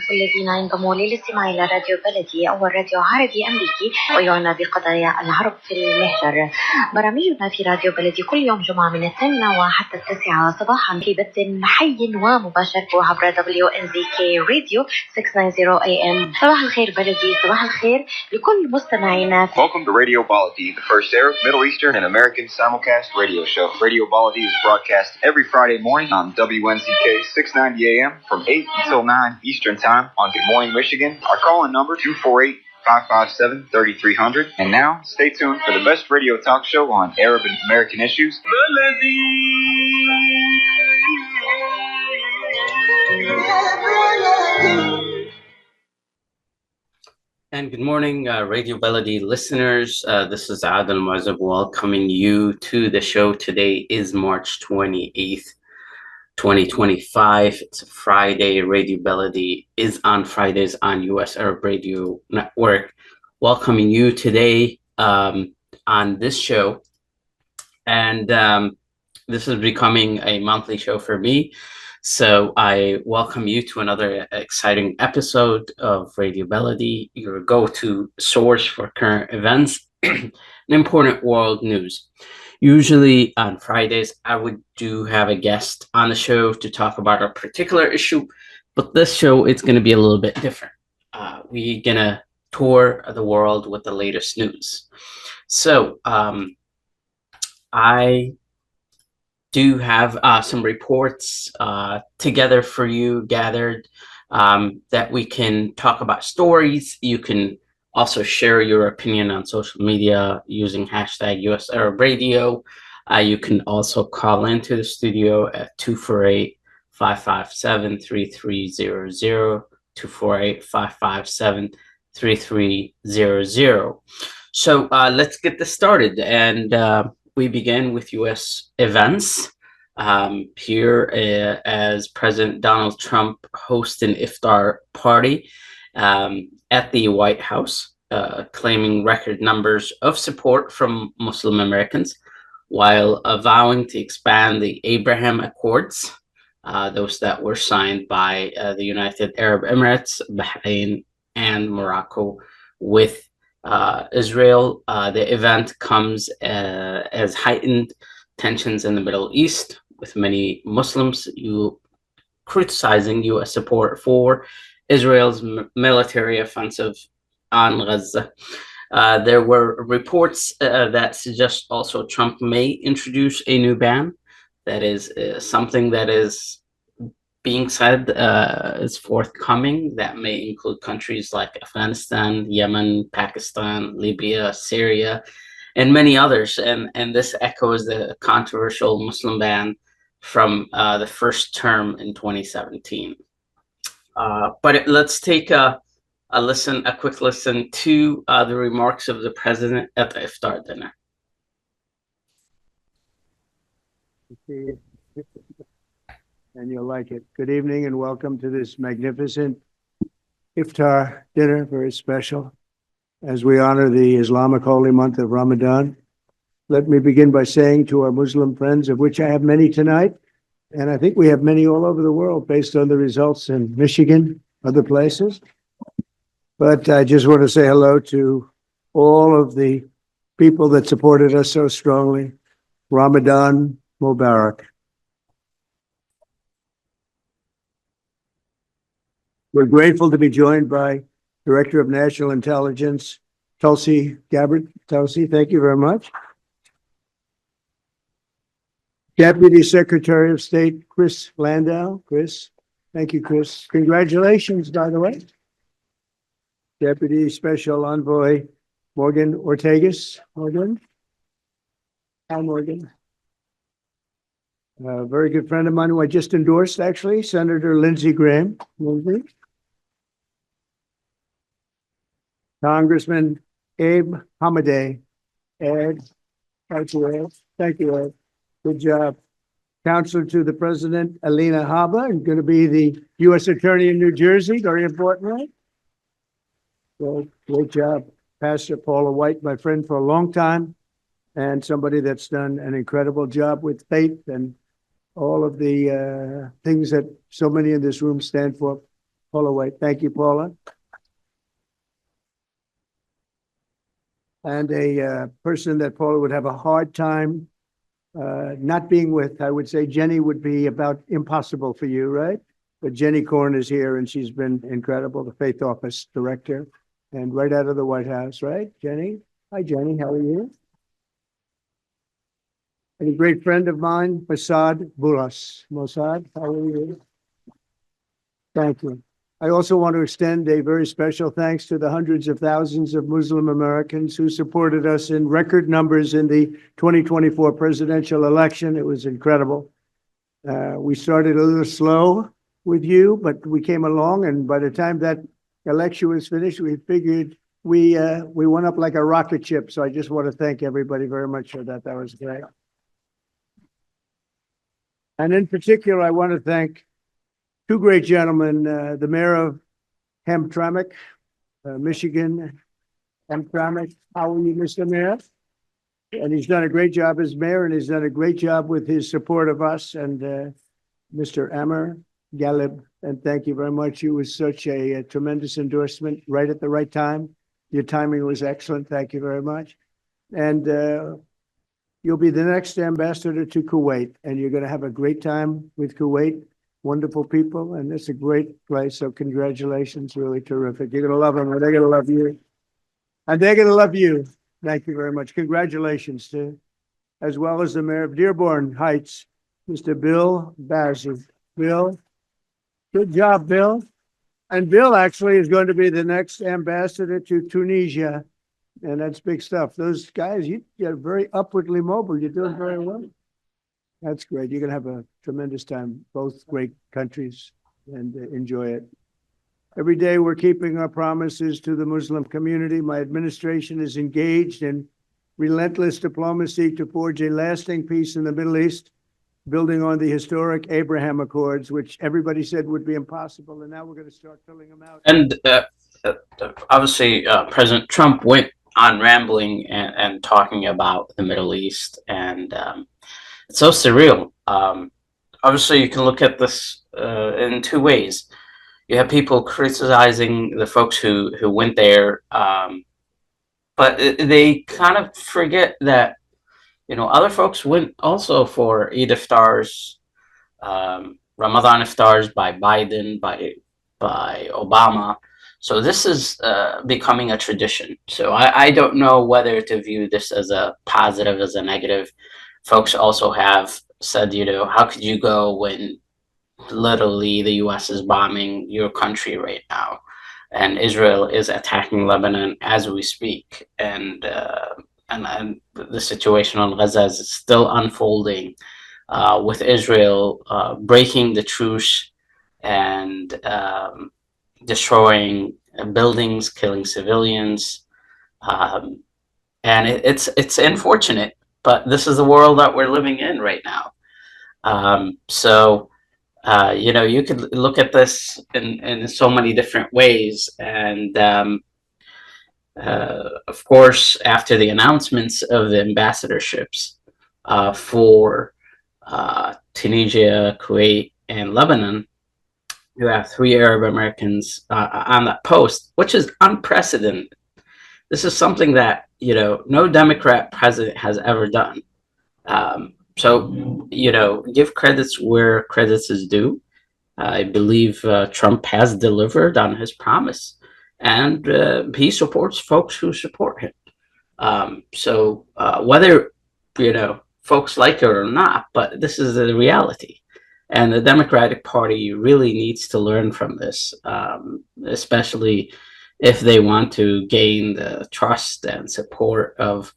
الضيوف الذين ينضموا للاستماع إلى راديو بلدي أول راديو عربي أمريكي ويعنى بقضايا العرب في المهجر. برامجنا في راديو بلدي كل يوم جمعة من 8 وحتى 9 صباحا في بث حي ومباشر عبر WNZK راديو 690 AM. صباح الخير بلدي، صباح الخير لكل مستمعينا. Welcome to Radio Baladi, the first Arab, Middle Eastern, and American simulcast radio show. Radio Baladi is broadcast every Friday morning on WNZK 690 AM from 8 until 9 Eastern Time on Good Morning Michigan. Our call-in number 248-557-3300. And now, stay tuned for the best radio talk show on Arab and American issues. And good morning, Radio Baladi listeners. This is Adel Muazzab welcoming you to the show. Today is March 28th, 2025. It's a Friday. Radio Baladi is on Fridays on US Arab Radio Network. Welcoming you today on this show. And this is becoming a monthly show for me. So I welcome you to another exciting episode of Radio Baladi, your go-to source for current events and important world news. Usually on Fridays, I would have a guest on the show to talk about a particular issue, but this show, it's going to be a little bit different. We're going to tour the world with the latest news. So I do have some reports together for you gathered that we can talk about stories. You can also share your opinion on social media using hashtag US Arab Radio. You can also call into the studio at 248-557-3300, 248-557-3300. So let's get this started. And we begin with U.S. events here as President Donald Trump hosts an iftar party at the White House, claiming record numbers of support from Muslim Americans, while vowing to expand the Abraham Accords, those that were signed by the United Arab Emirates, Bahrain, and Morocco with Israel. The event comes as heightened tensions in the Middle East, with many Muslims criticizing U.S. support for Israel's military offensive on Gaza. There were reports that suggest also Trump may introduce a new ban. That is something that is being said is forthcoming, that may include countries like Afghanistan, Yemen, Pakistan, Libya, Syria, and many others. And this echoes the controversial Muslim ban from the first term in 2017. But let's take a quick listen to the remarks of the president at the iftar dinner. And you'll like it. Good evening and welcome to this magnificent iftar dinner, very special, as we honor the Islamic holy month of Ramadan. Let me begin by saying to our Muslim friends, of which I have many tonight, and I think we have many all over the world based on the results in Michigan, other places. But I just want to say hello to all of the people that supported us so strongly. Ramadan Mubarak. We're grateful to be joined by Director of National Intelligence, Tulsi Gabbard. Tulsi, thank you very much. Deputy Secretary of State, Chris Landau. Chris, thank you, Chris. Congratulations, by the way. Deputy Special Envoy, Morgan Ortagus. Morgan. Hi, Morgan. A very good friend of mine who I just endorsed, actually, Senator Lindsey Graham. Lindsey. Congressman Abe Hamadeh. Ed, thank you, Ed. Thank you, Ed. Good job. Counselor to the President, Alina Habba, and going to be the U.S. Attorney in New Jersey. Very important, right? Well, great job. Pastor Paula White, my friend for a long time, and somebody that's done an incredible job with faith and all of the things that so many in this room stand for. Paula White. Thank you, Paula. And a person that Paula would have a hard time not being with, I would say Jenny would be about impossible for you, right? But Jenny Korn is here and she's been incredible, the Faith Office Director, and right out of the White House, right? Jenny? Hi, Jenny. How are you? And a great friend of mine, Mossad Boulas. Mossad, how are you? Thank you. I also want to extend a very special thanks to the hundreds of thousands of Muslim Americans who supported us in record numbers in the 2024 presidential election. It was incredible. We started a little slow with you, but we came along, and by the time that election was finished, we figured we went up like a rocket ship. So I just want to thank everybody very much for that. That was great. And in particular, I want to thank two great gentlemen, the mayor of Hamtramck, Michigan. Hamtramck, how are you, Mr. Mayor? And he's done a great job as mayor, and he's done a great job with his support of us. And Mr. Amr Galib, and thank you very much. You was such a tremendous endorsement right at the right time. Your timing was excellent. Thank you very much. And you'll be the next ambassador to Kuwait, and you're going to have a great time with Kuwait. Wonderful people, and it's a great place. So congratulations, really terrific. You're going to love them, and they're going to love you. And they're going to love you. Thank you very much. Congratulations to, as well as the mayor of Dearborn Heights, Mr. Bill Bazzi. Bill, good job, Bill. And Bill actually is going to be the next ambassador to Tunisia. And that's big stuff. Those guys, you're very upwardly mobile. You're doing very well. That's great. You're going to have a tremendous time, both great countries, and enjoy it. Every day we're keeping our promises to the Muslim community. My administration is engaged in relentless diplomacy to forge a lasting peace in the Middle East, building on the historic Abraham Accords, which everybody said would be impossible. And now we're going to start filling them out. And obviously, President Trump went on rambling and talking about the Middle East, and it's so surreal. Obviously, you can look at this in two ways. You have people criticizing the folks who went there, but they kind of forget that, you know, other folks went also for Eid iftars, Ramadan iftars by Biden, by Obama. So this is becoming a tradition. So I don't know whether to view this as a positive, as a negative. Folks also have said, you know, how could you go when literally the U.S. is bombing your country right now, and Israel is attacking Lebanon as we speak, and the situation on Gaza is still unfolding, with Israel breaking the truce and destroying buildings, killing civilians, and it's unfortunate, but this is the world that we're living in right now. You know, you could look at this in so many different ways. And of course, after the announcements of the ambassadorships for Tunisia, Kuwait, and Lebanon, you have 3 Arab Americans on that post, which is unprecedented. This is something that, you know, no Democrat president has ever done. So, you know, give credits where credits is due. I believe Trump has delivered on his promise, and he supports folks who support him. Whether, you know, folks like it or not, but this is the reality. And the Democratic Party really needs to learn from this, especially if they want to gain the trust and support of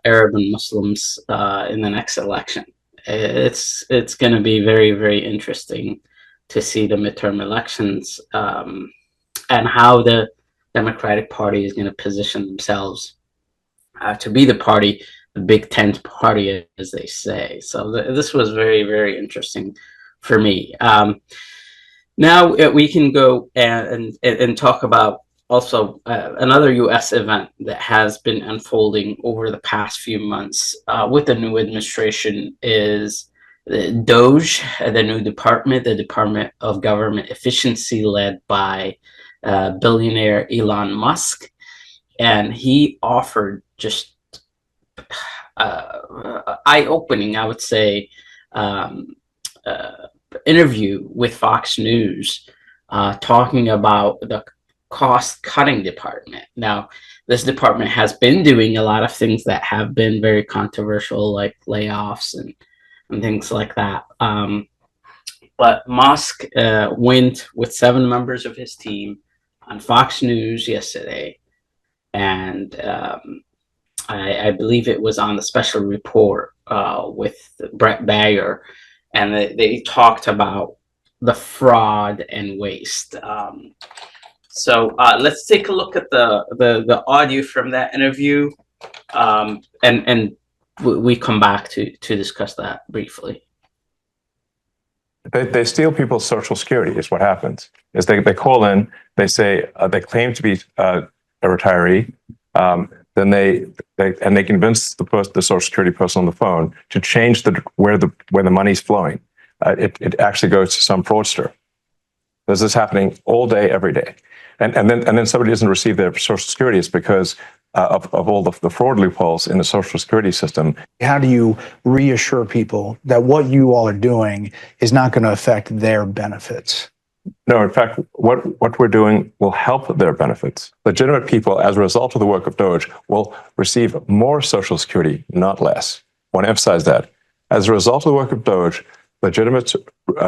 Arab and Muslims in the next election. It's going to be very, very interesting to see the midterm elections and how the Democratic Party is going to position themselves to be the party, the big tent party, as they say. So this was very, very interesting for me. Now we can go and talk about also another U.S. event that has been unfolding over the past few months with the new administration is DOGE, the new department, the Department of Government Efficiency, led by billionaire Elon Musk. And he offered just eye-opening, I would say, um, uh, interview with Fox News, talking about the cost-cutting department. Now, this department has been doing a lot of things that have been very controversial, like layoffs and things like that. But Musk went with 7 members of his team on Fox News yesterday, and I believe it was on the special report with Brett Bayer, and they talked about the fraud and waste. So let's take a look at the audio from that interview, and we come back to discuss that briefly. They steal people's social security is what happens. Is they call in, they say they claim to be a retiree, then they convince the social security person on the phone to change where the money's flowing. It actually goes to some fraudster. This is happening all day, every day, and then somebody doesn't receive their social security. It's because of all the fraud loopholes in the social security system. How do you reassure people that what you all are doing is not going to affect their benefits? No, in fact, what we're doing will help their benefits. Legitimate people, as a result of the work of DOGE, will receive more Social Security, not less. I want to emphasize that. As a result of the work of DOGE, legitimate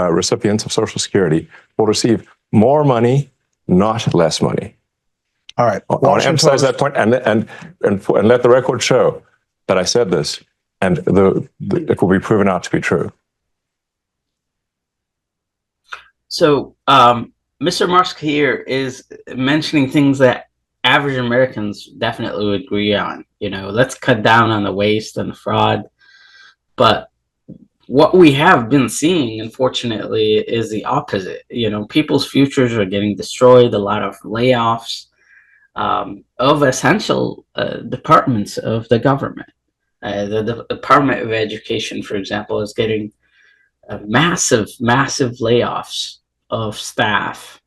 recipients of Social Security will receive more money, not less money. All right. I want to emphasize that point and let the record show that I said this, and it will be proven out to be true. So, Mr. Musk here is mentioning things that average Americans definitely would agree on. You know, let's cut down on the waste and the fraud. But what we have been seeing, unfortunately, is the opposite. You know, people's futures are getting destroyed, a lot of layoffs of essential departments of the government. The Department of Education, for example, is getting massive layoffs of staff.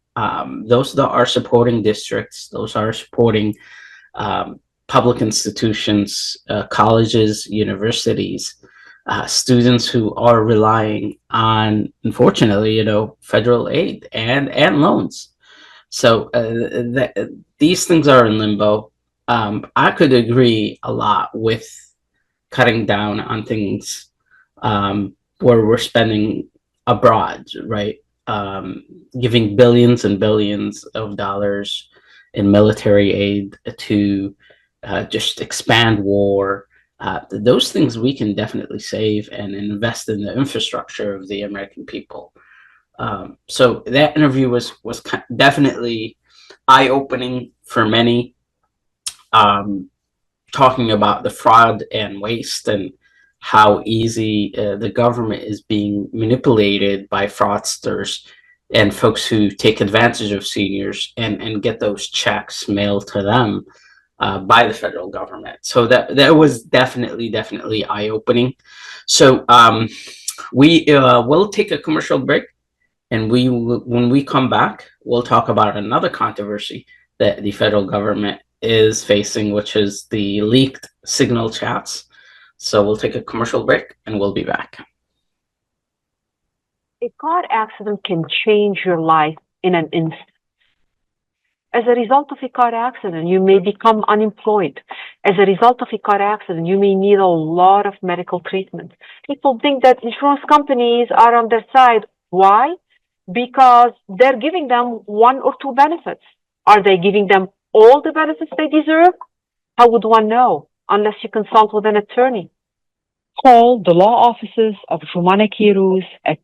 Those that are supporting districts, those are supporting public institutions, colleges, universities, students who are relying on, unfortunately, you know, federal aid and loans. So these things are in limbo. I could agree a lot with cutting down on things where we're spending abroad, right? Giving billions and billions of dollars in military aid to just expand war. Those things we can definitely save and invest in the infrastructure of the American people. So that interview was definitely eye-opening for many, talking about the fraud and waste and how easy the government is being manipulated by fraudsters and folks who take advantage of seniors and get those checks mailed to them by the federal government. So that was definitely eye-opening. So we will take a commercial break, and when we come back, we'll talk about another controversy that the federal government is facing, which is the leaked signal chats. So we'll take a commercial break and we'll be back. A car accident can change your life in an instant. As a result of a car accident, you may become unemployed. As a result of a car accident, you may need a lot of medical treatment. People think that insurance companies are on their side. Why? Because they're giving them 1 or 2 benefits. Are they giving them all the benefits they deserve? How would one know unless you consult with an attorney? Call the law offices of Jumana Kiruz at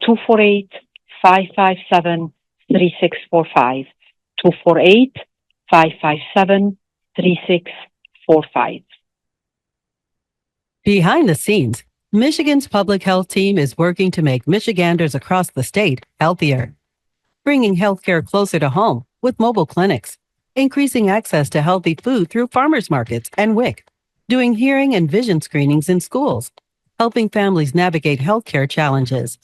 248-557-3645. 248-557-3645. Behind the scenes, Michigan's public health team is working to make Michiganders across the state healthier, bringing healthcare closer to home with mobile clinics, increasing access to healthy food through farmers markets and WIC, doing hearing and vision screenings in schools, helping families navigate healthcare challenges.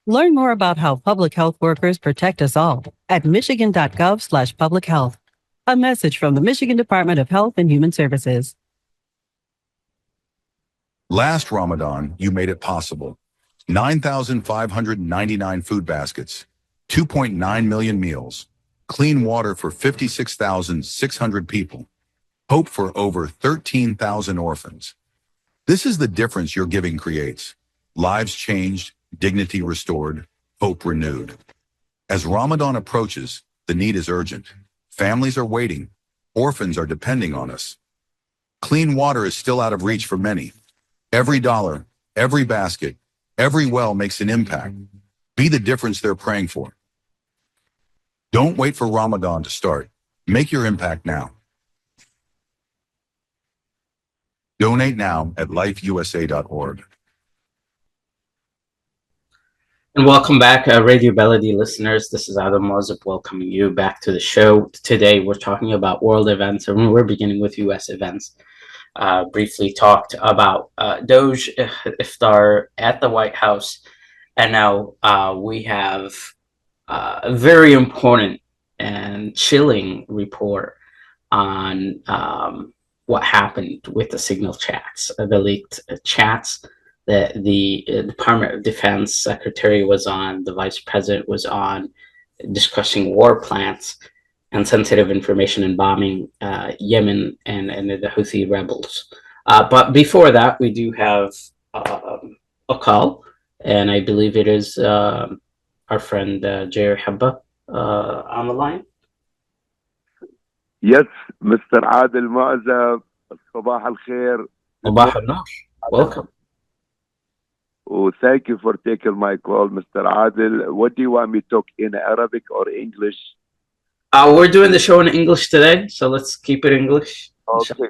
Learn more about how public health workers protect us all at michigan.gov/public health. A message from the Michigan Department of Health and Human Services. Last Ramadan, you made it possible. 9,599 food baskets, 2.9 million meals, clean water for 56,600 people, hope for over 13,000 orphans. This is the difference your giving creates. Lives changed, dignity restored, hope renewed. As Ramadan approaches, the need is urgent. Families are waiting. Orphans are depending on us. Clean water is still out of reach for many. Every dollar, every basket, every well makes an impact. Be the difference they're praying for. Don't wait for Ramadan to start. Make your impact now. Donate now at lifeusa.org. And welcome back, Radio Baladi listeners. This is Adam Mozub welcoming you back to the show. Today, we're talking about world events, and we're beginning with U.S. events. Briefly talked about Doge Iftar at the White House, and now we have a very important and chilling report on what happened with the signal chats, the leaked chats that the Department of Defense Secretary was on, the Vice President was on, discussing war plans and sensitive information and bombing Yemen and the Houthi rebels. But before that, we do have a call, and I believe it is our friend Jair Habba on the line. Yes, Mr. Adil Mu'azzab, صباح الخير. صباح النور. Welcome. Oh, thank you for taking my call, Mr. Adil. What do you want me to talk in Arabic or English? We're doing the show in English today, so let's keep it English. Okay.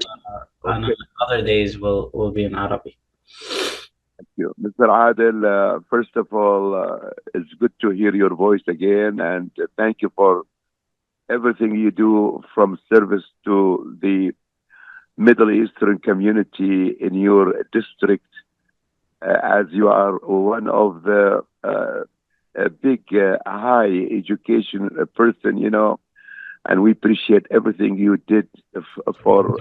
On other days, we'll be in Arabic. Thank you. Mr. Adil, first of all, it's good to hear your voice again, and thank you for everything you do from service to the Middle Eastern community in your district, as you are one of the big high education person, you know, and we appreciate everything you did for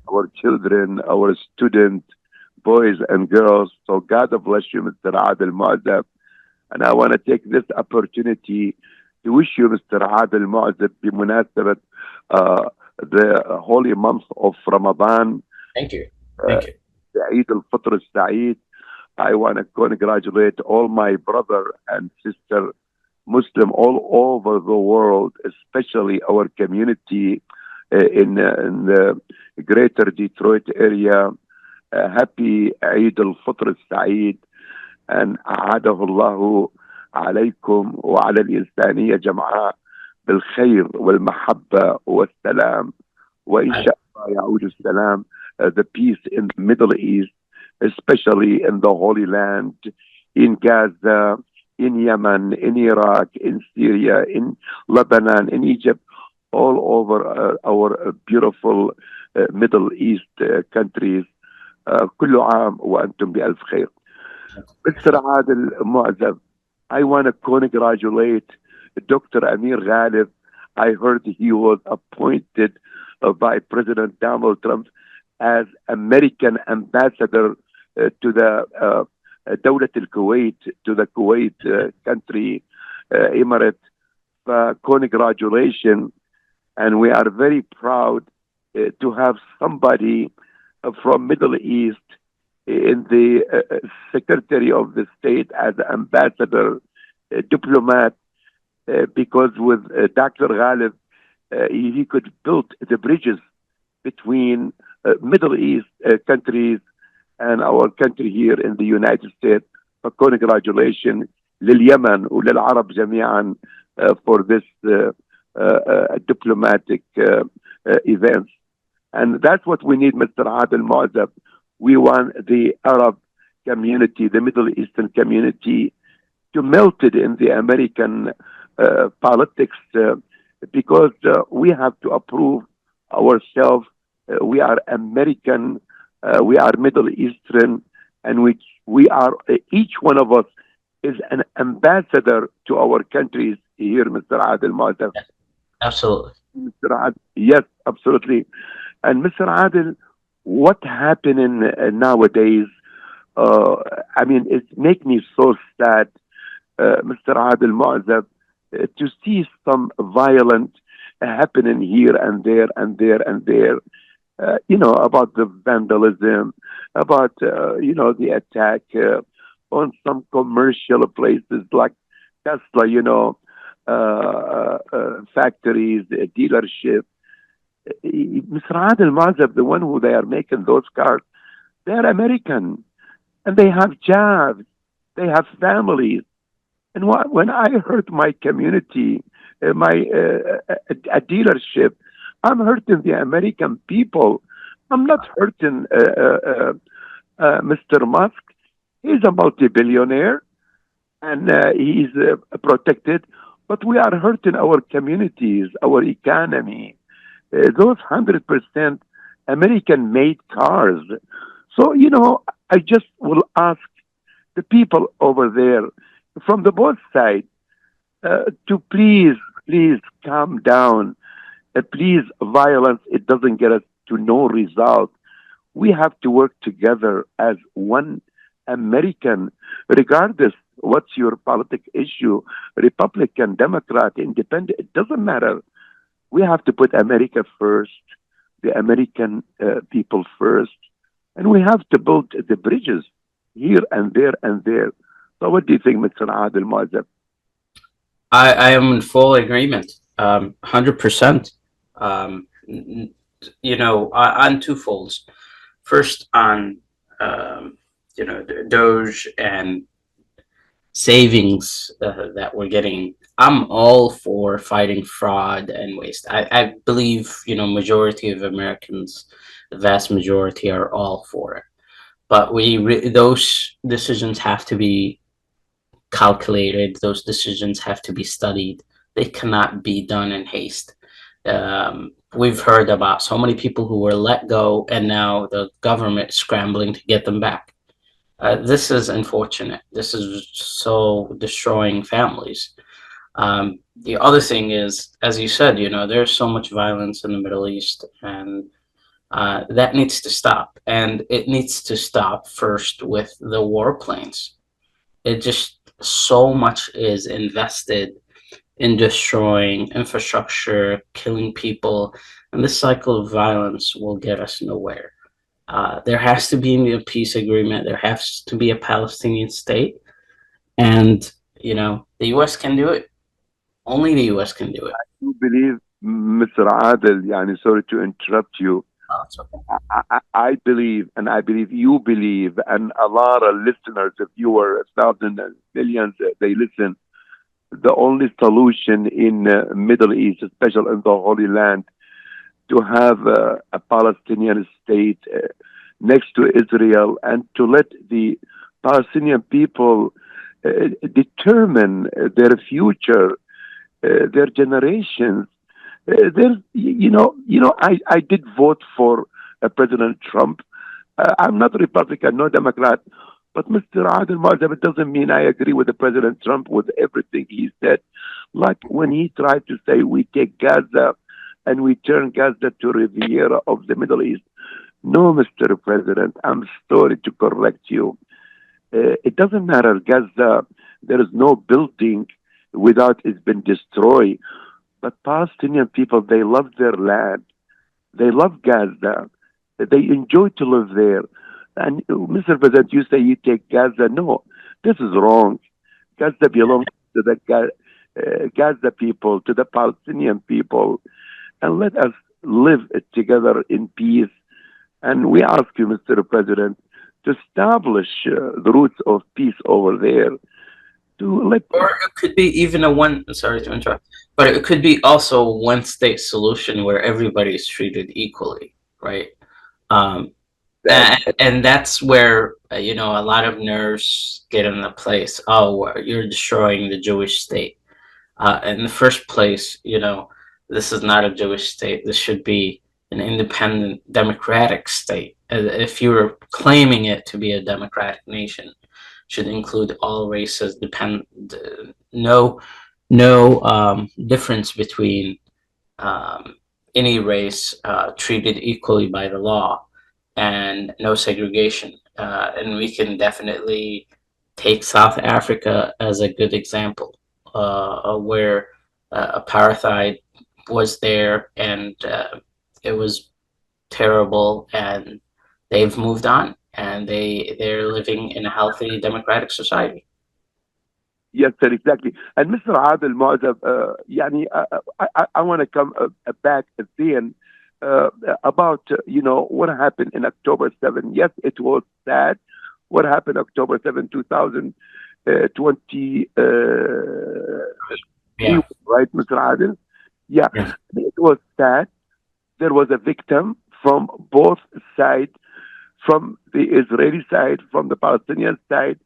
our children, our students, boys and girls. So God bless you, Mr. Adil Mu'azzab. And I want to take this opportunity to wish you, Mr. Adil Mu'azzab, بمناسبة the holy month of Ramadan. Thank you. Thank you. Eid al-Fitr al-Sa'id. I want to congratulate all my brother and sister Muslim all over the world, especially our community in the greater Detroit area. Happy Eid al-Fitr al-Sa'id, and أعاده الله عليكم وعلى الإنسانية جمعاء بالخير والمحبة والسلام. وإن شاء الله يعود السلام, the peace in the Middle East, especially in the Holy Land, in Gaza, in Yemen, in Iraq, in Syria, in Lebanon, in Egypt, all over our beautiful Middle East countries. كل عام وأنتم بألف خير. Mr. Adil Mu'azzab, I want to congratulate Dr. Amir Ghalib. I heard he was appointed by President Donald Trump as American ambassador to the دولة الكويت, to the Kuwait country, Emirate. Congratulations, and we are very proud to have somebody from Middle East in the Secretary of the State as ambassador, diplomat, because with Dr. Ghalib, he could build the bridges between Middle East countries and our country here in the United States. Congratulations لليمن وللعرب جميعا for this diplomatic events. And that's what we need, Mr. Adil Mu'azzab. We want the Arab community, the Middle Eastern community, to melt it in the American politics because we have to approve ourselves. We are American, we are Middle Eastern, and which we are, each one of us is an ambassador to our countries here, Mr. Adil Mu'azzam. Absolutely. Mr. Adil, yes, absolutely. And Mr. Adil, what happening nowadays? Uh, I mean, it makes me so sad, Mr. Adil Mu'azzam, to see some violent happening here and there and there and there. About the vandalism, about, the attack on some commercial places like Tesla, factories, dealership. Mr. Adil Mazhab, the one who they are making those cars, they are American and they have jobs, they have families. And when I hurt my community, a dealership, I'm hurting the American people. I'm not hurting Mr. Musk. He's a multi-billionaire and he's protected, but we are hurting our communities, our economy. Those 100% American-made cars. So, I just will ask the people over there from the both sides to please calm down. Please, violence, it doesn't get us to no result. We have to work together as one American, regardless what's your politic issue, Republican, Democrat, Independent, it doesn't matter. We have to put America first, the American people first, and we have to build the bridges here and there and there. So what do you think, Mr. Adil Muazzab? I am in full agreement, 100%. On two folds. First, on Doge and savings that we're getting. I'm all for fighting fraud and waste. I believe majority of Americans, the vast majority, are all for it. But those decisions have to be calculated. Those decisions have to be studied. They cannot be done in haste. We've heard about so many people who were let go, and now the government scrambling to get them back. This is unfortunate. This is so destroying families. The other thing is, as you said, there's so much violence in the Middle East, and that needs to stop. And it needs to stop first with the warplanes. It just so much is invested in destroying infrastructure, killing people, and this cycle of violence will get us nowhere. There has to be a peace agreement. There has to be a Palestinian state, and the U.S. can do it. Only the U.S. can do it. I do believe, Mr. Adel, yani, sorry to interrupt you. Oh, it's okay. I believe, and I believe you believe, and a lot of listeners, viewers, thousands and millions, they listen. The only solution in Middle East, especially in the Holy Land, to have a Palestinian state next to Israel and to let the Palestinian people determine their future, their generations. I did vote for President Trump. I'm not Republican, no Democrat, but Mr. Adel Marzab, it doesn't mean I agree with the President Trump with everything he said. Like when he tried to say we take Gaza and we turn Gaza to Riviera of the Middle East. No, Mr. President, I'm sorry to correct you. It doesn't matter. Gaza, there is no building without it's been destroyed. But Palestinian people, they love their land. They love Gaza. They enjoy to live there. And Mr. President, you say you take Gaza. No, this is wrong. Gaza belongs to the Gaza people, to the Palestinian people. And let us live together in peace. And we ask you, Mr. President, to establish the roots of peace over there. Or it could be even sorry to interrupt, but it could be also a one-state solution where everybody is treated equally, right? And that's where a lot of nerves get in the place. Oh, you're destroying the Jewish state. In the first place, this is not a Jewish state. This should be an independent democratic state. If you were claiming it to be a democratic nation, should include all races, no difference between any race, treated equally by the law, and no segregation. And we can definitely take South Africa as a good example, where apartheid was there, and it was terrible, and they've moved on, and they're living in a healthy democratic society. Yes, sir, exactly. And Mr. Adel Mu'azzab, يعني, I want to come back again about, what happened in October 7. Yes, it was sad. What happened October 7, 2020, Yeah. right, Mr. Adel? Yeah, Yeah. it was sad. There was a victim from both sides, from the Israeli side, from the Palestinian side.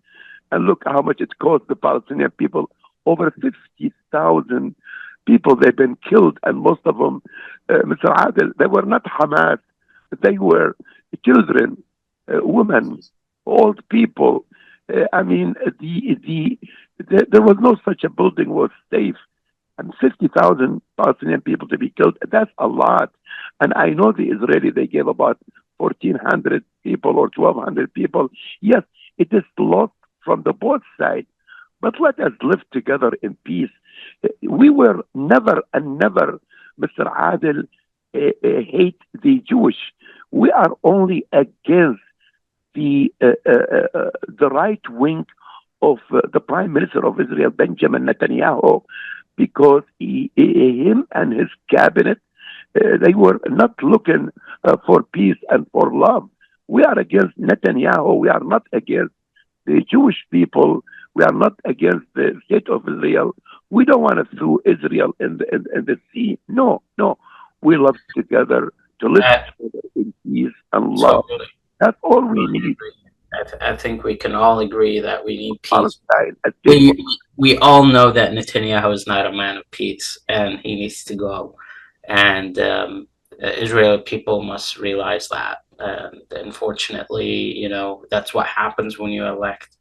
And look how much it cost the Palestinian people. Over 50,000 people, they've been killed. And most of them, Mr. Adel, they were not Hamas. They were children, women, old people. I mean, there was no such a building was safe. And 50,000 Palestinian people to be killed, that's a lot. And I know the Israeli, they gave about 1,400 people or 1,200 people. Yes, it is lost from the both sides. But let us live together in peace. We were never and never, Mr. Adel, hate the Jewish. We are only against the right wing of the Prime Minister of Israel, Benjamin Netanyahu, because him and his cabinet, they were not looking for peace and for love. We are against Netanyahu. We are not against the Jewish people. We are not against the state of Israel. We don't want to throw Israel in the sea. No, no. We love together to live together in peace and love. Totally. That's all we need. I think we can all agree that we need peace. Palestine, We all know that Netanyahu is not a man of peace, and he needs to go. And Israeli people must realize that. And unfortunately, that's what happens when you elect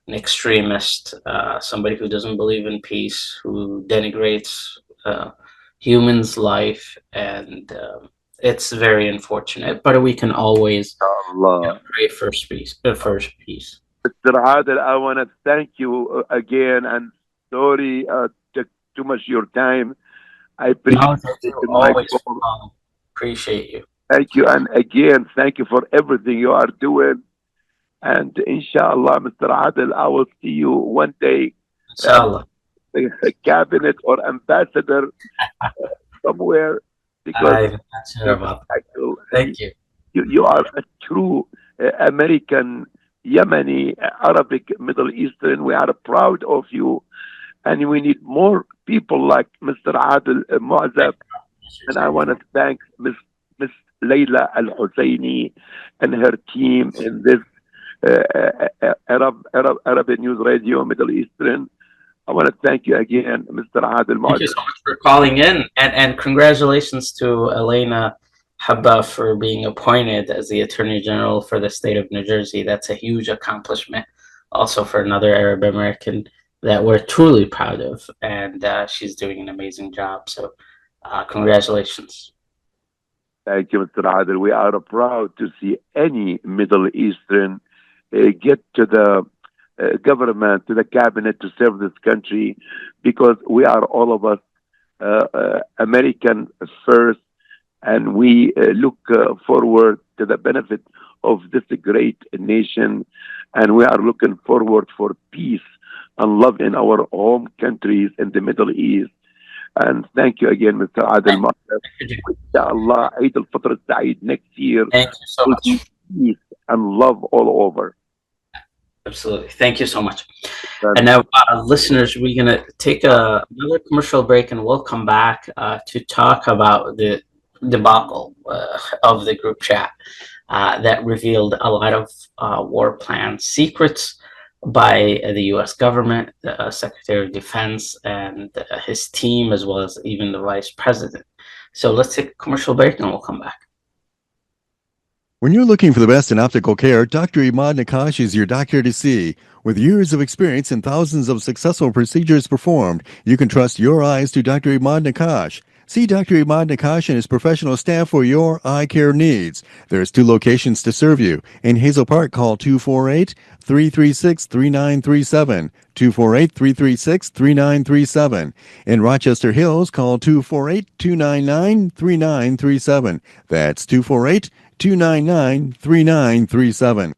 an extremist, somebody who doesn't believe in peace, who denigrates humans' life, and it's very unfortunate. But we can always pray for peace. Mr. Adel, I want to thank you again, and sorry took too much of your time. I appreciate Appreciate you. Thank you, and again, thank you for everything you are doing. And inshallah, Mr. Adel, I will see you one day. Inshallah. Cabinet or ambassador somewhere. Because I'm not sure about that. Thank you. You are a true American, Yemeni, Arabic, Middle Eastern. We are proud of you. And we need more people like Mr. Adel Mu'azzab. And I want to thank Miss Layla Al Husseini and her team in this Arab News Radio, Middle Eastern. I want to thank you again, Mr. Adel Mu'azzab. Thank you so much for calling in, and congratulations to Elena Habba for being appointed as the Attorney General for the state of New Jersey. That's a huge accomplishment, also for another Arab American that we're truly proud of, and she's doing an amazing job. So congratulations. Thank you, Mr. Adel. We are proud to see any Middle Eastern get to the government, to the cabinet to serve this country, because we are all of us American first, and we look forward to the benefit of this great nation, and we are looking forward for peace and love in our home countries in the Middle East. And thank you again, Mr. Adel Mu'azzab. Inshallah, Eid al-Fitr Sa'id next year. Thank you so much. Peace and love all over. Absolutely. Thank you so much. And now, listeners, we're going to take another commercial break, and we'll come back to talk about the debacle of the group chat that revealed a lot of war plan secrets by the U.S. government, the Secretary of Defense, and his team, as well as even the Vice President. So let's take a commercial break and we'll come back. When you're looking for the best in optical care, Dr. Imad Nakash is your doctor to see. With years of experience and thousands of successful procedures performed, you can trust your eyes to Dr. Imad Nakash. See Dr. Imad Nakash and his professional staff for your eye care needs. There's 2 locations to serve you. In Hazel Park, call 248-336-3937. 248-336-3937. In Rochester Hills, call 248-299-3937. That's 248-299-3937.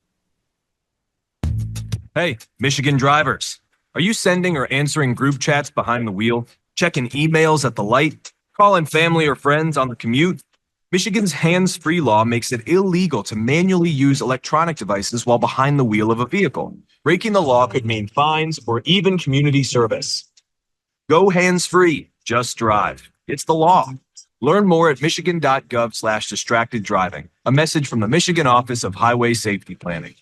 Hey, Michigan drivers. Are you sending or answering group chats behind the wheel? Checking emails at the light? Calling family or friends on the commute? Michigan's hands-free law makes it illegal to manually use electronic devices while behind the wheel of a vehicle. Breaking the law could mean fines or even community service. Go hands-free. Just drive. It's the law. Learn more at michigan.gov/distracted driving. A message from the Michigan Office of Highway Safety Planning.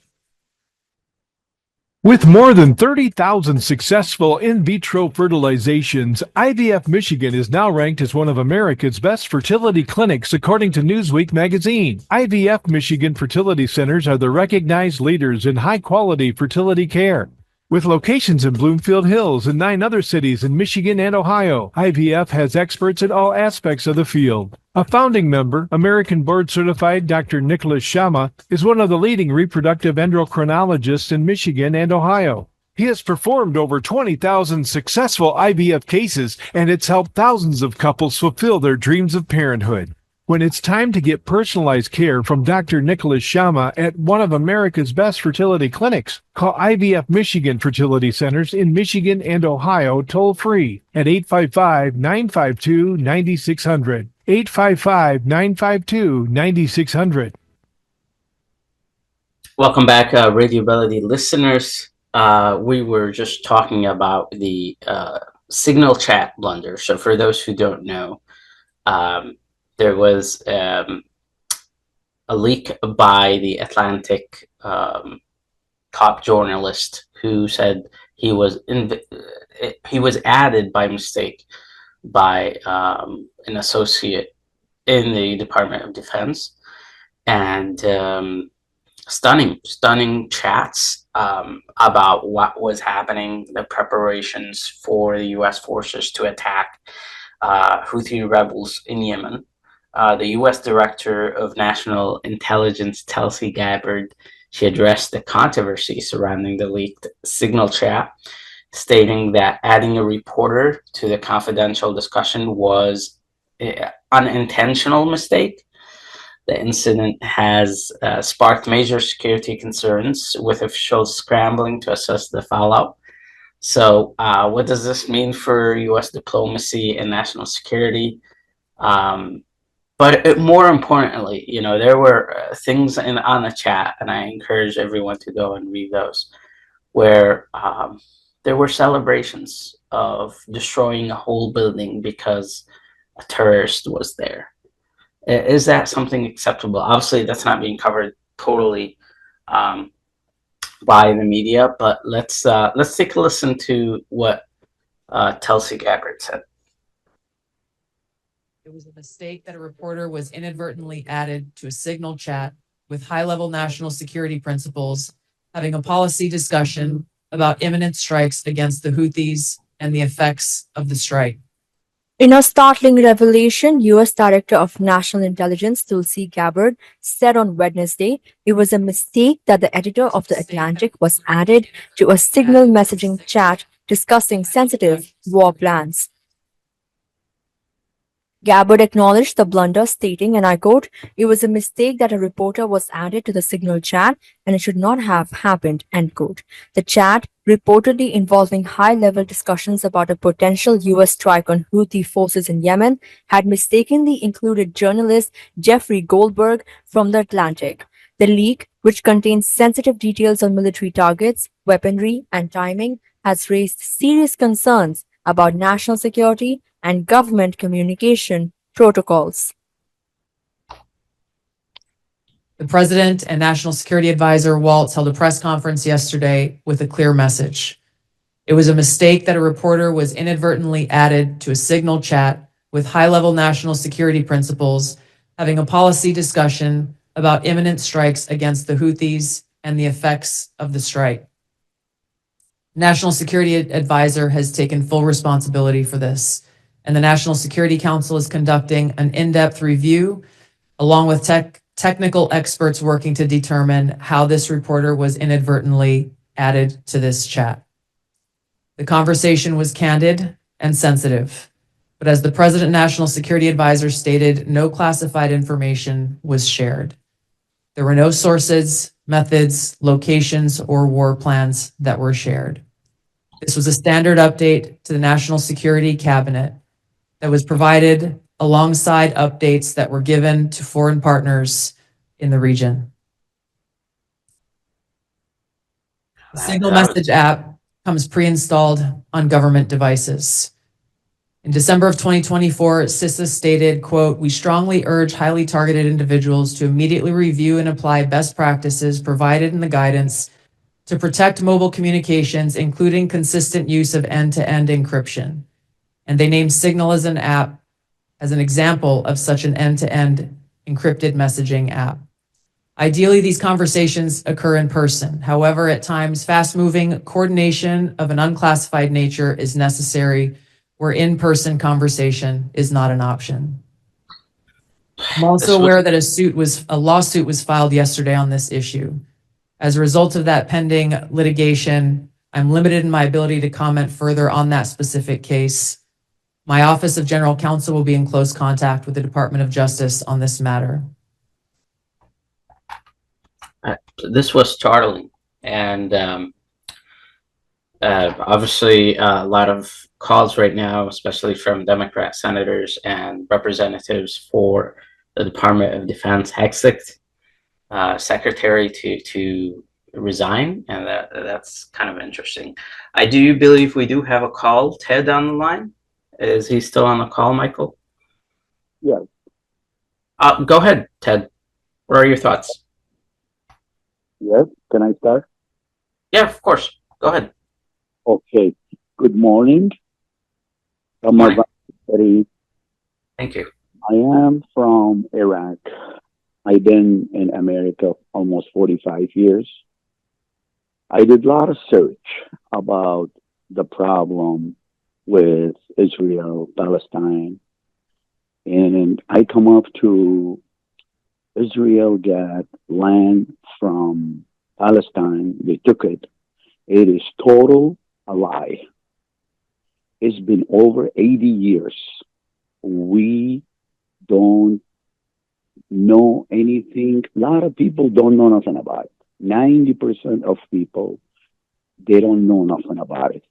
With more than 30,000 successful in vitro fertilizations, IVF Michigan is now ranked as one of America's best fertility clinics according to Newsweek magazine. IVF Michigan fertility centers are the recognized leaders in high-quality fertility care. With locations in Bloomfield Hills and 9 other cities in Michigan and Ohio, IVF has experts in all aspects of the field. A founding member, American board-certified Dr. Nicholas Shama, is one of the leading reproductive endocrinologists in Michigan and Ohio. He has performed over 20,000 successful IVF cases, and it's helped thousands of couples fulfill their dreams of parenthood. When it's time to get personalized care from Dr. Nicholas Shama at one of America's best fertility clinics, call IVF Michigan Fertility Centers in Michigan and Ohio toll-free at 855-952-9600. 855-952-9600. Welcome back, Radio Baladi listeners. We were just talking about the signal chat blunder. So for those who don't know, there was a leak by the Atlantic top journalist who said he was added by mistake by an associate in the Department of Defense, and stunning chats about what was happening, the preparations for the U.S. forces to attack Houthi rebels in Yemen. The U.S. Director of National Intelligence, Tulsi Gabbard, she addressed the controversy surrounding the leaked signal chat, stating that adding a reporter to the confidential discussion was an unintentional mistake. The incident has sparked major security concerns, with officials scrambling to assess the fallout. So what does this mean for U.S. diplomacy and national security? But more importantly, there were things on the chat, and I encourage everyone to go and read those, where there were celebrations of destroying a whole building because a terrorist was there. Is that something acceptable? Obviously, that's not being covered totally by the media, but let's take a listen to what Tulsi Gabbard said. It was a mistake that a reporter was inadvertently added to a signal chat with high-level national security principals, having a policy discussion about imminent strikes against the Houthis and the effects of the strike. In a startling revelation, U.S. Director of National Intelligence Tulsi Gabbard said on Wednesday it was a mistake that the editor of The Atlantic was added to a signal messaging chat discussing sensitive war plans. Gabbard acknowledged the blunder, stating, and I quote, "It was a mistake that a reporter was added to the signal chat, and it should not have happened," end quote. The chat, reportedly involving high-level discussions about a potential U.S. strike on Houthi forces in Yemen, had mistakenly included journalist Jeffrey Goldberg from The Atlantic. The leak, which contains sensitive details on military targets, weaponry, and timing, has raised serious concerns about national security and government communication protocols. The president and National Security Advisor Waltz held a press conference yesterday with a clear message. It was a mistake that a reporter was inadvertently added to a signal chat with high-level national security principles, having a policy discussion about imminent strikes against the Houthis and the effects of the strike. National Security Advisor has taken full responsibility for this, and the National Security Council is conducting an in-depth review along with technical experts working to determine how this reporter was inadvertently added to this chat. The conversation was candid and sensitive, but as the President National Security Advisor stated, no classified information was shared. There were no sources, methods, locations, or war plans that were shared. This was a standard update to the National Security Cabinet that was provided alongside updates that were given to foreign partners in the region. The Signal Message app comes pre-installed on government devices. In December of 2024, CISA stated, quote, "We strongly urge highly targeted individuals to immediately review and apply best practices provided in the guidance to protect mobile communications, including consistent use of end-to-end encryption." And they named Signal as an app as an example of such an end-to-end encrypted messaging app. Ideally, these conversations occur in person. However, at times, fast-moving coordination of an unclassified nature is necessary, where in-person conversation is not an option. I'm also aware that a lawsuit was filed yesterday on this issue. As a result of that pending litigation, I'm limited in my ability to comment further on that specific case. My Office of General Counsel will be in close contact with the Department of Justice on this matter. This was startling, and obviously a lot of calls right now, especially from Democrat senators and representatives for the Department of Defense Hegseth secretary to resign, and that's kind of interesting. I do believe we do have a call. Ted on the line. Is he still on the call, Michael? Yes. Go ahead, Ted. What are your thoughts? Yes, can I start? Yeah, of course. Go ahead. Okay. Good morning. Morning. Thank you. I am from Iraq. I've been in America almost 45 years. I did a lot of search about the problem with Israel, Palestine, and I come up to Israel got land from Palestine. They took it. It is total a lie. It's been over 80 years. We don't know anything. A lot of people don't know nothing about it. 90% of people, they don't know nothing about it.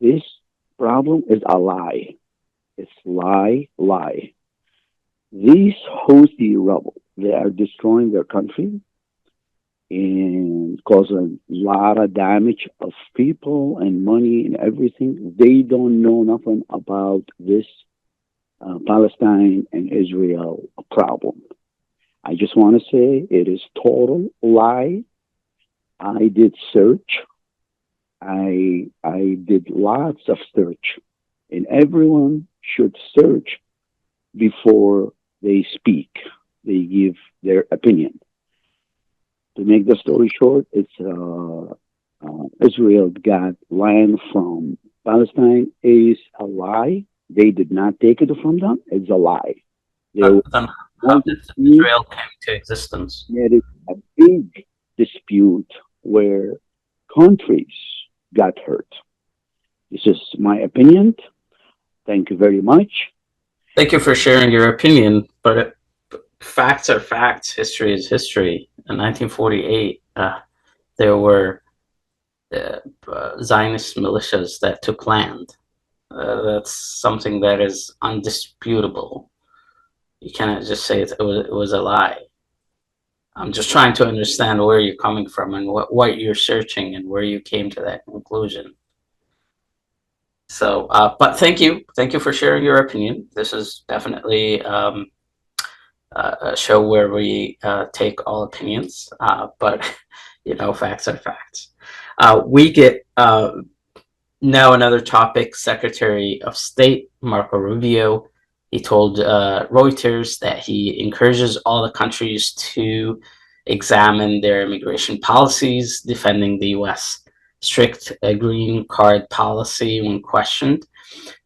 This problem is a lie. It's lie. These Houthi rebels, they are destroying their country and causing a lot of damage of people and money and everything. They don't know nothing about this Palestine and Israel problem. I just want to say it is total lie. I did search. I did lots of search, and everyone should search before they speak. They give their opinion. To make the story short, it's Israel got land from Palestine is a lie. They did not take it from them. It's a lie. How did Israel came to existence? There is a big dispute where countries got hurt. This is my opinion. Thank you very much. Thank you for sharing your opinion, but facts are facts. History is history. In 1948, there were Zionist militias that took land. That's something that is undisputable. You cannot just say it was a lie. I'm just trying to understand where you're coming from and what you're searching and where you came to that conclusion. So, but thank you for sharing your opinion. This is definitely a show where we take all opinions, but you know, facts are facts. We get now another topic. Secretary of State Marco Rubio He told Reuters that he encourages all the countries to examine their immigration policies, defending the U.S. strict green card policy when questioned.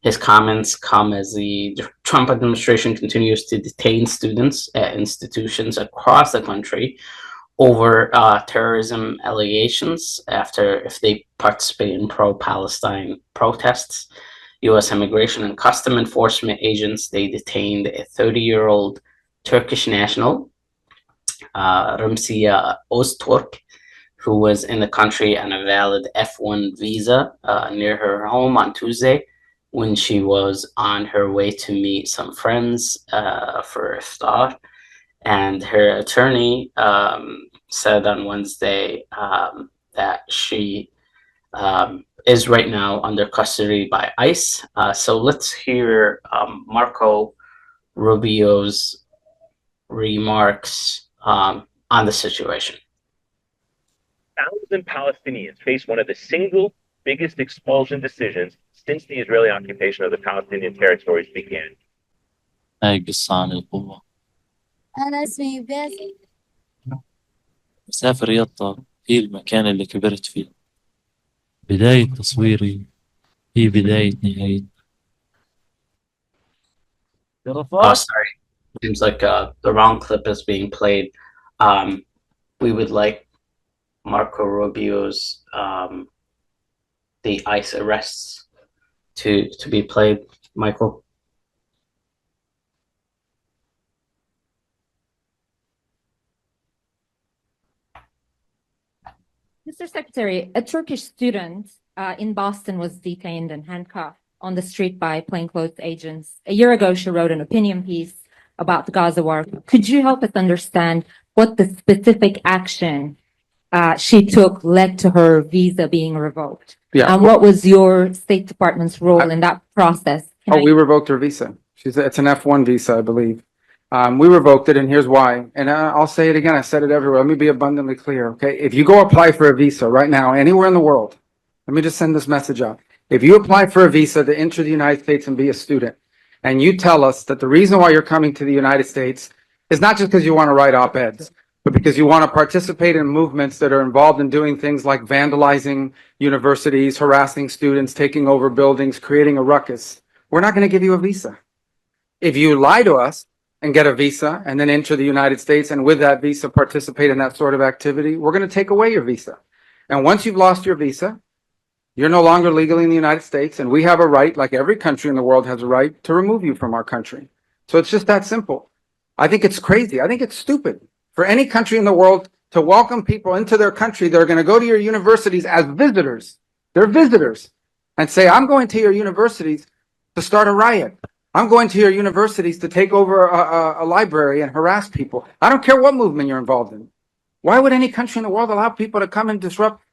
His comments come as the Trump administration continues to detain students at institutions across the country over terrorism allegations after if they participate in pro-Palestine protests. U.S. Immigration and Custom Enforcement agents, they detained a 30-year-old Turkish national, Ramsiya Ozturk, who was in the country on a valid F1 visa near her home on Tuesday when she was on her way to meet some friends for iftar. And her attorney said on Wednesday that she is right now under custody by ICE. So let's hear Marco Rubio's remarks on the situation. 1,000 Palestinians face one of the single biggest expulsion decisions since the Israeli occupation of the Palestinian territories began. هاي قصة عن القوة. أنا اسمي باسل. مسافر يطا هي المكان اللي كبرت فيه. بداية تصويري هي بداية نهاية. Oh, sorry. Seems like the wrong clip is being played. We would like Marco Rubio's the ICE arrests to be played, Michael. Mr. Secretary, a Turkish student in Boston was detained and handcuffed on the street by plainclothes agents. A year ago, she wrote an opinion piece about the Gaza war. Could you help us understand what the specific action she took led to her visa being revoked? Yeah. And what was your State Department's role in that process? We revoked her visa. It's an F1 visa, I believe. We revoked it, and here's why. And I'll say it again. I said it everywhere. Let me be abundantly clear, okay? If you go apply for a visa right now, anywhere in the world, let me just send this message out. If you apply for a visa to enter the United States and be a student, and you tell us that the reason why you're coming to the United States is not just because you want to write op-eds, but because you want to participate in movements that are involved in doing things like vandalizing universities, harassing students, taking over buildings, creating a ruckus, we're not going to give you a visa. If you lie to us and get a visa and then enter the United States and with that visa participate in that sort of activity, we're going to take away your visa. And once you've lost your visa, you're no longer legally in the United States, and we have a right, like every country in the world has a right, to remove you from our country. So it's just that simple. I think it's crazy. I think it's stupid for any country in the world to welcome people into their country that are going to go to your universities as visitors. They're visitors. And say, I'm going to your universities to start a riot. I'm going to your universities to take over a library and harass people. I don't care what movement you're involved in. Why would any country in the world allow people to come and disrupt?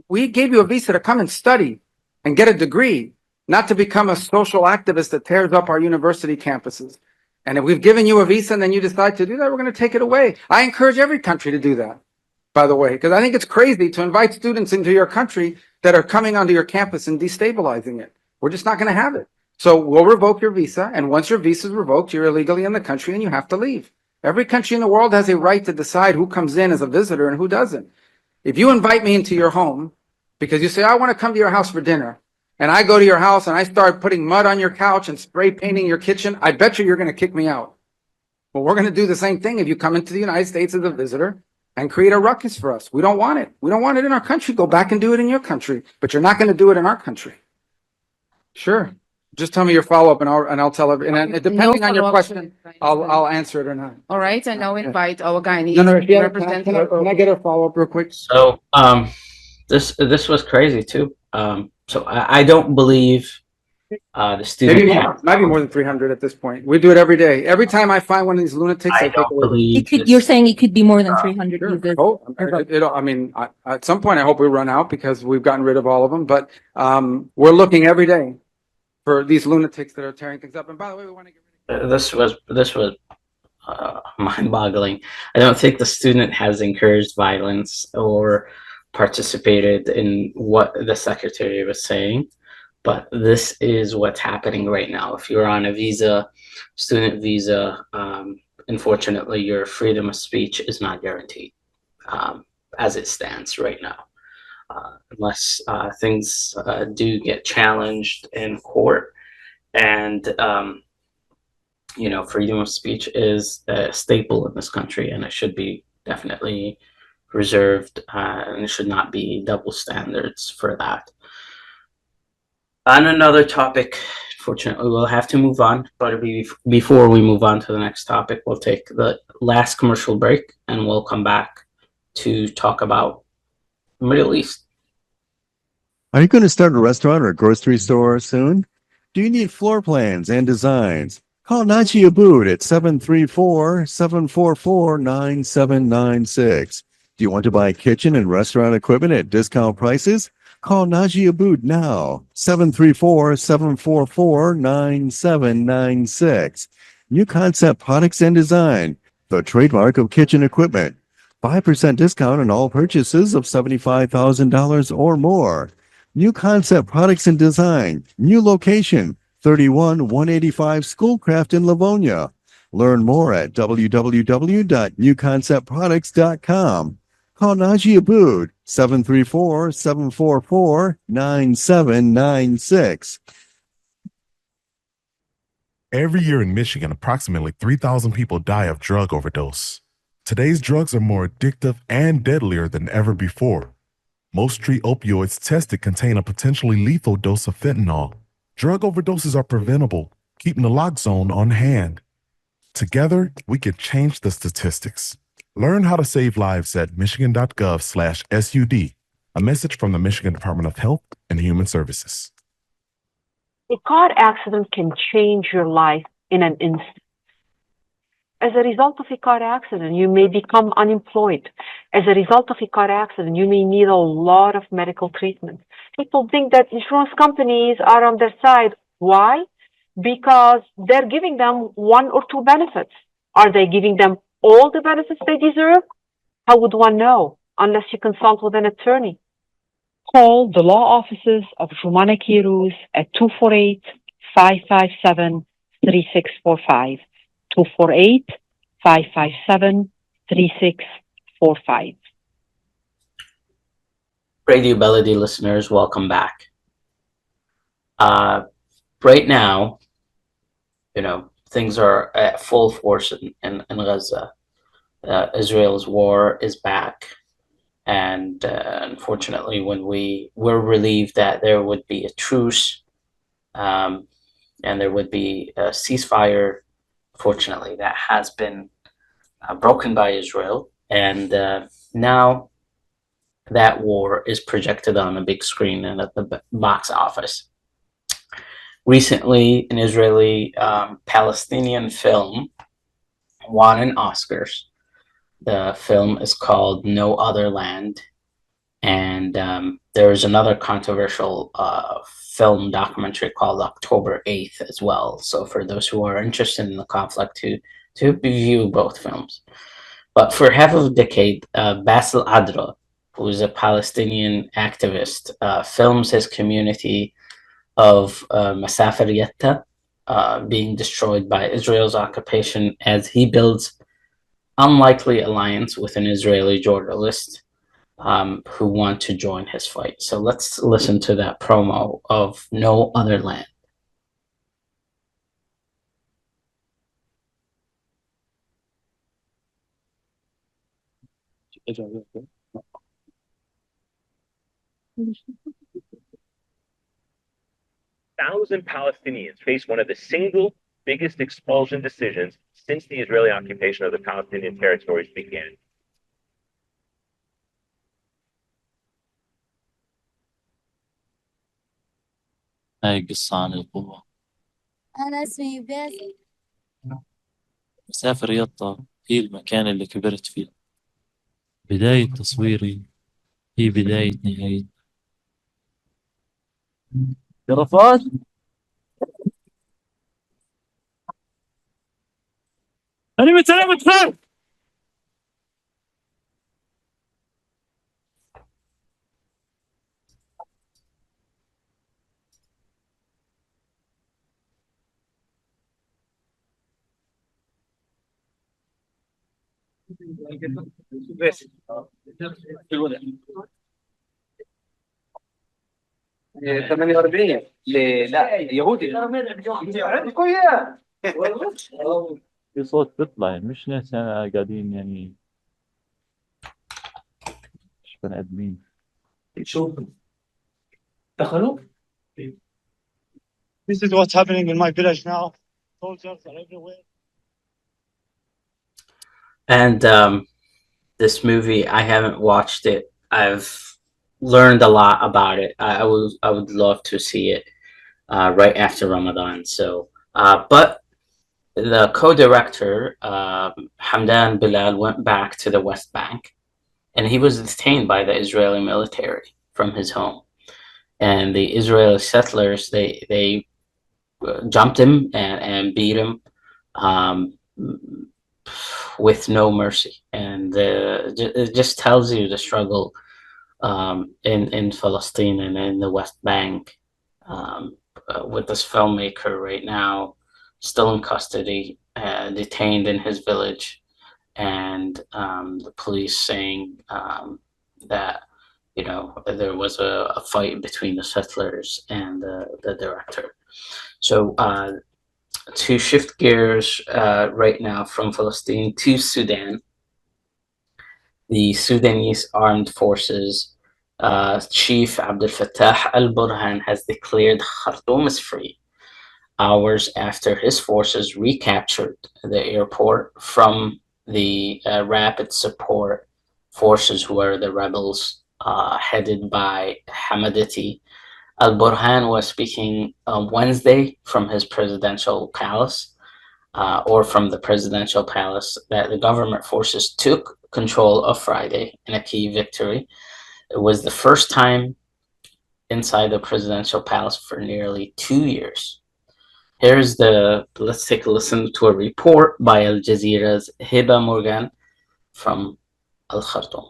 We gave you a visa to come and study and get a degree, not to become a social activist that tears up our university campuses. And if we've given you a visa and then you decide to do that, we're going to take it away. I encourage every country to do that, by the way, because I think it's crazy to invite students into your country that are coming onto your campus and destabilizing it. We're just not going to have it. So we'll revoke your visa. And once your visa is revoked, you're illegally in the country and you have to leave. Every country in the world has a right to decide who comes in as a visitor and who doesn't. If you invite me into your home because you say, I want to come to your house for dinner, and I go to your house and I start putting mud on your couch and spray painting your kitchen, I bet you're going to kick me out. Well, we're going to do the same thing if you come into the United States as a visitor and create a ruckus for us. We don't want it. We don't want it in our country. Go back and do it in your country, but you're not going to do it in our country. Sure. Just tell me your follow-up and I'll tell her. And depending on your question, I'll answer it or not. All right, and now invite our Guyanese Can representative. I get a follow-up real quick? So this was crazy too. So I don't believe the student might be more than 300 at this point. We do it every day. Every time I find one of these lunatics, I take away. You're saying it could be more than 300 users. I mean, at some point, I hope we run out because we've gotten rid of all of them. But we're looking every day for these lunatics that are tearing things up. And by the way, we want to get rid of this was mind-boggling. I don't think the student has encouraged violence or participated in what the secretary was saying. but this is what's happening right now. If you're on a visa, student visa, unfortunately, your freedom of speech is not guaranteed as it stands right now, unless things do get challenged in court. And freedom of speech is a staple in this country, and it should be definitely reserved, and it should not be double standards for that. On another topic, unfortunately, we'll have to move on. But before we move on to the next topic, we'll take the last commercial break, and we'll come back to talk about the Middle East. Are you going to start a restaurant or a grocery store soon? Do you need floor plans and designs? Call Naji Abood at 734-744-9796. Do you want to buy kitchen and restaurant equipment at discount prices? Call Naji Abood now, 734-744-9796. New Concept Products and Design, the trademark of kitchen equipment. 5% discount on all purchases of $75,000 or more. New Concept Products and Design, new location, 31185 Schoolcraft in Livonia. Learn more at www.newconceptproducts.com. Call Naji Abood, 734-744-9796. Every year in Michigan, approximately 3,000 people die of drug overdose. Today's drugs are more addictive and deadlier than ever before. Most street opioids tested contain a potentially lethal dose of fentanyl. Drug overdoses are preventable. Keep naloxone on hand. Together, we can change the statistics. Learn how to save lives at michigan.gov/SUD. A message from the Michigan Department of Health and Human Services. A car accident can change your life in an instant. As a result of a car accident, you may become unemployed. As a result of a car accident, you may need a lot of medical treatment. People think that insurance companies are on their side. Why? Because they're giving them one or two benefits. Are they giving them all the benefits they deserve? How would one know unless you consult with an attorney? Call the law offices of Jumana Kiruz at 248-557-3645. 248-557-3645. Radio Baladi listeners, welcome back. Right now, things are at full force in Gaza. Israel's war is back. And unfortunately, when we were relieved that there would be a truce and there would be a ceasefire, fortunately, that has been broken by Israel. And now that war is projected on the big screen and at the box office. Recently, an Israeli Palestinian film won an Oscars. The film is called No Other Land. And there is another controversial film documentary called October 8th as well. So for those who are interested in the conflict, to view both films. But for half of a decade, Basil Adra, who is a Palestinian activist, films his community of Masafer being destroyed by Israel's occupation as he builds unlikely alliance with an Israeli journalist who want to join his fight. So let's listen to that promo of No Other Land. Thousand Palestinians face one of the single biggest expulsion decisions since the Israeli occupation of the Palestinian territories began. هاي قصة عن القوة. أنا اسمي باسل. مسافر يطا هي المكان اللي كبرت فيه. بداية تصويري هي بداية نهاية. جرافات أنا متخيل. في صوت بيطلع مش ناس قاعدين يعني مش بني ادمين. شوف دخلوا. This is what's happening in my village now. Soldiers are everywhere. And this movie, I haven't watched it. I've learned a lot about it. I would love to see it right after Ramadan. So, but the co-director Hamdan Bilal went back to the West Bank, and he was detained by the Israeli military from his home. And the Israeli settlers they jumped him and beat him with no mercy. And it just tells you the struggle in Palestine and in the West Bank, with this filmmaker right now still in custody, detained in his village, and the police saying that there was a fight between the settlers and the director. So to shift gears right now from Palestine to Sudan, the Sudanese Armed Forces Chief Abdel Fattah al-Burhan has declared Khartoum is free hours after his forces recaptured the airport from the Rapid Support Forces, who are the rebels headed by Hamidati. Al-Burhan was speaking on Wednesday from his presidential palace, or from the presidential palace, that the government forces took control of Friday in a key victory. It was the first time inside the presidential palace for nearly 2 years. Let's take a listen to a report by Al Jazeera's Hiba Morgan from Al Khartoum.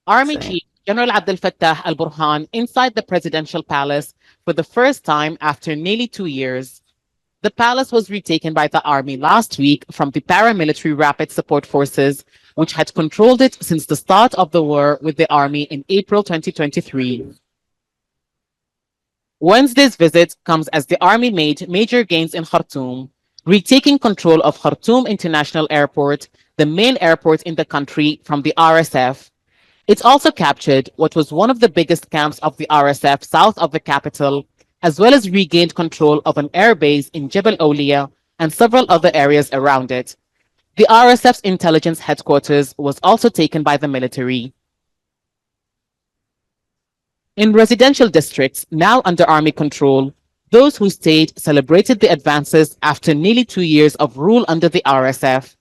Army Chief General Abdel Fattah al-Burhan inside the presidential palace for the first time after nearly 2 years. The palace was retaken by the army last week from the paramilitary Rapid Support Forces, which had controlled it since the start of the war with the army in April 2023. Wednesday's visit comes as the army made major gains in Khartoum, retaking control of Khartoum International Airport, the main airport in the country, from the RSF. It also captured what was one of the biggest camps of the RSF south of the capital, as well as regained control of an airbase in Jebel Oulia and several other areas around it. The RSF's intelligence headquarters was also taken by the military. In residential districts now under army control, those who stayed celebrated the advances after nearly 2 years of rule under the RSF.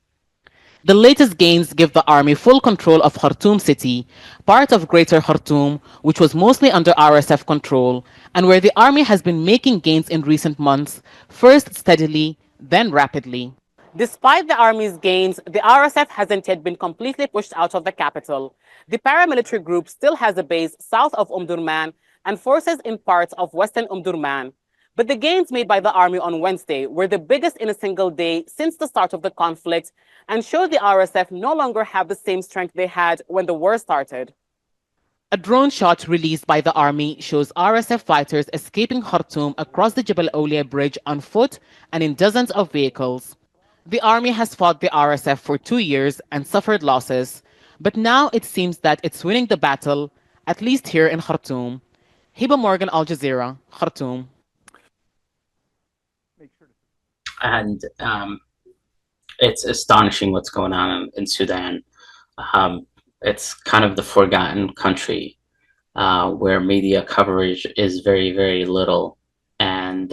The latest gains give the army full control of Khartoum city, part of Greater Khartoum, which was mostly under RSF control, and where the army has been making gains in recent months, first steadily, then rapidly. Despite the army's gains, the RSF hasn't yet been completely pushed out of the capital. The paramilitary group still has a base south of Durman and forces in parts of western Durman. But the gains made by the army on Wednesday were the biggest in a single day since the start of the conflict, and show the RSF no longer have the same strength they had when the war started. A drone shot released by the army shows RSF fighters escaping Khartoum across the Jebel Oulia bridge on foot and in dozens of vehicles. The army has fought the RSF for 2 years and suffered losses, but now it seems that it's winning the battle, at least here in Khartoum. Hiba Morgan, Al Jazeera, Khartoum. And it's astonishing what's going on in Sudan. It's kind of the forgotten country where media coverage is very, very little, and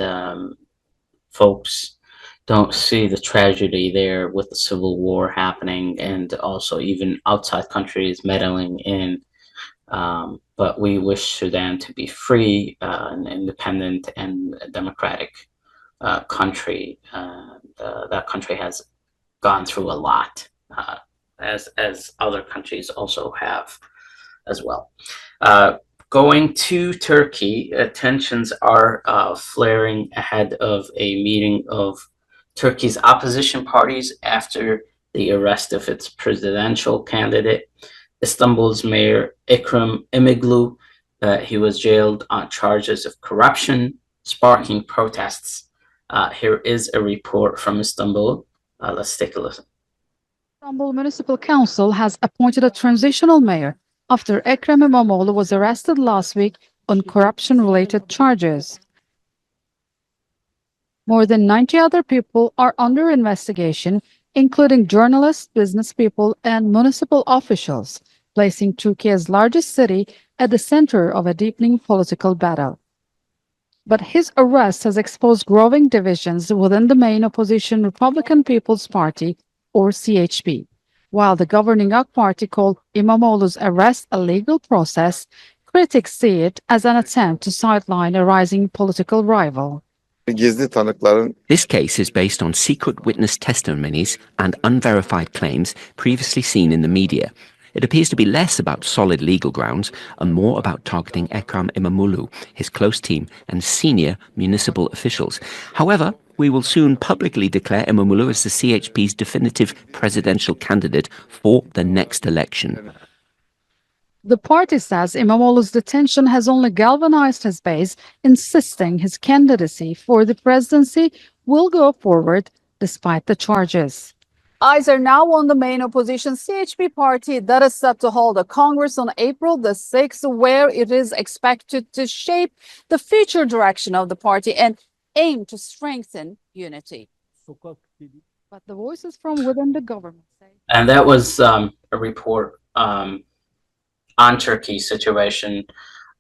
folks don't see the tragedy there with the civil war happening, and also even outside countries meddling in. But we wish Sudan to be free, and independent, and democratic country. That country has gone through a lot, as other countries also have as well. Going to Turkey, tensions are flaring ahead of a meeting of Turkey's opposition parties after the arrest of its presidential candidate, Istanbul's mayor Ekrem İmamoğlu. He was jailed on charges of corruption, sparking protests. Here is a report from Istanbul. Let's take a listen. Istanbul Municipal Council has appointed a transitional mayor after Ekrem İmamoğlu was arrested last week on corruption-related charges. More than 90 other people are under investigation, including journalists, business people, and municipal officials, placing Turkey's largest city at the center of a deepening political battle. But his arrest has exposed growing divisions within the main opposition Republican People's Party, or CHP. While the governing AK Party called İmamoğlu's arrest a legal process, critics see it as an attempt to sideline a rising political rival. This case is based on secret witness testimonies and unverified claims previously seen in the media. It appears to be less about solid legal grounds and more about targeting Ekrem İmamoğlu, his close team, and senior municipal officials. However, we will soon publicly declare İmamoğlu as the CHP's definitive presidential candidate for the next election. The party says İmamoğlu's detention has only galvanized his base, insisting his candidacy for the presidency will go forward despite the charges. Eyes are now on the main opposition CHP party that is set to hold a Congress on April the 6th, where it is expected to shape the future direction of the party and aim to strengthen unity. But the voices from within the government say... And that was a report on Turkey's situation.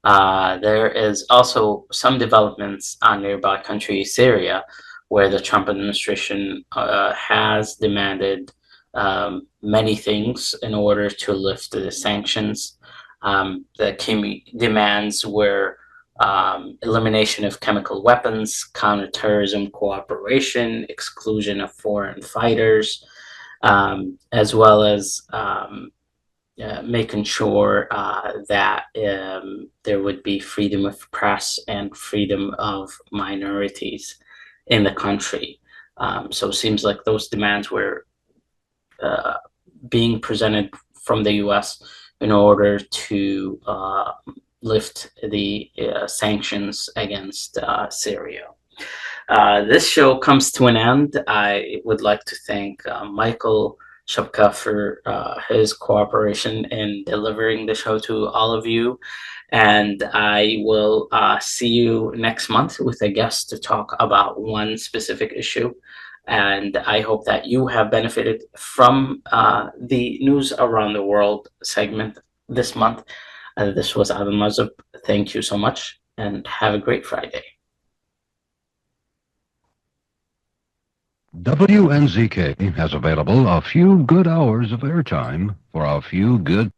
There is also some developments on nearby country Syria, where the Trump administration has demanded many things in order to lift the sanctions. The key demands were elimination of chemical weapons, counterterrorism cooperation, exclusion of foreign fighters, as well as making sure that there would be freedom of press and freedom of minorities in the country. So it seems like those demands were being presented from the US in order to lift the sanctions against Syria. This show comes to an end. I would like to thank Michael Shupka for his cooperation in delivering the show to all of you. And I will see you next month with a guest to talk about one specific issue. And I hope that you have benefited from the News Around the World segment this month. This was Adam Mazub. Thank you so much and have a great Friday. WNZK has available a few good hours of airtime for a few good